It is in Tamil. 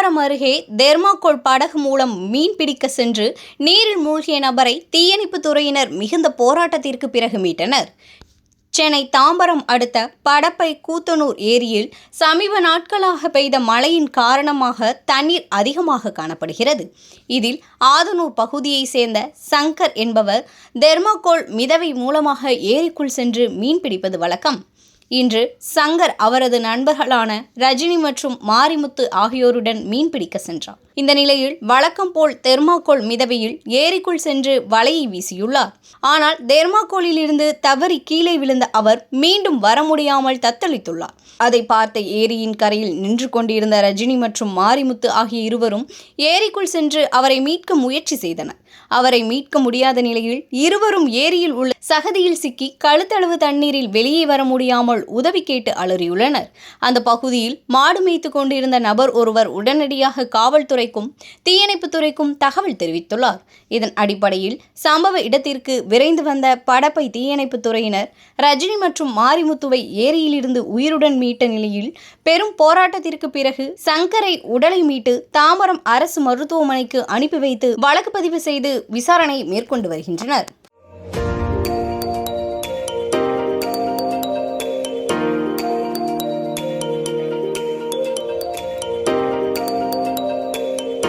தாம்பரம் அருகே தெர்மாக்கோல் படகு மூலம் மீன் பிடிக்க சென்று நீரில் மூழ்கிய நபரை தீயணைப்புத் துறையினர் மிகுந்த போராட்டத்திற்கு பிறகு மீட்டனர். சென்னை தாம்பரம் அடுத்த படப்பை கூத்தனூர் ஏரியில் சமீப நாட்களாக பெய்த மழையின் காரணமாக தண்ணீர் அதிகமாக காணப்படுகிறது. இதில் ஆதனூர் பகுதியைச் சேர்ந்த சங்கர் என்பவர் தெர்மாக்கோல் மிதவை மூலமாக ஏரிக்குள் சென்று மீன் பிடிப்பது வழக்கம். இன்று சங்கர் அவரது நண்பர்களான ரஜினி மற்றும் மாரிமுத்து ஆகியோருடன் மீன் பிடிக்க சென்றார். இந்த நிலையில் வழக்கம் போல் தெர்மாக்கோல் மிதவையில் ஏரிக்குள் சென்று வலையை வீசியுள்ளார். ஆனால் தெர்மாக்கோலில் இருந்து தவறி கீழே விழுந்த அவர் மீண்டும் வர முடியாமல் தத்தளித்துள்ளார். அதை பார்த்த ஏரியின் கரையில் நின்று கொண்டிருந்த ரஜினி மற்றும் மாரிமுத்து ஆகிய இருவரும் ஏரிக்குள் சென்று அவரை மீட்க முயற்சி செய்தனர். அவரை மீட்க முடியாத நிலையில் இருவரும் ஏரியில் உள்ள சகதியில் சிக்கி கழுத்தளவு தண்ணீரில் வெளியே வர முடியாமல் உதவி கேட்டு அலறியுள்ளனர். அந்த பகுதியில் மாடு மேய்த்து கொண்டிருந்த நபர் ஒருவர் உடனடியாக காவல்துறைக்கும் தீயணைப்புத்துறைக்கும் தகவல் தெரிவித்துள்ளார். இதன் அடிப்படையில் சம்பவ இடத்திற்கு விரைந்து வந்த படப்பை தீயணைப்புத் துறையினர் ரஜினி மற்றும் மாரிமுத்துவை ஏரியிலிருந்து உயிருடன் மீட்ட நிலையில் பெரும் போராட்டத்திற்கு பிறகு சங்கரை உடலை மீட்டு தாம்பரம் அரசு மருத்துவமனைக்கு அனுப்பி வைத்து வழக்கு பதிவு செய்து விசாரணை மேற்கொண்டு வருகின்றனர்.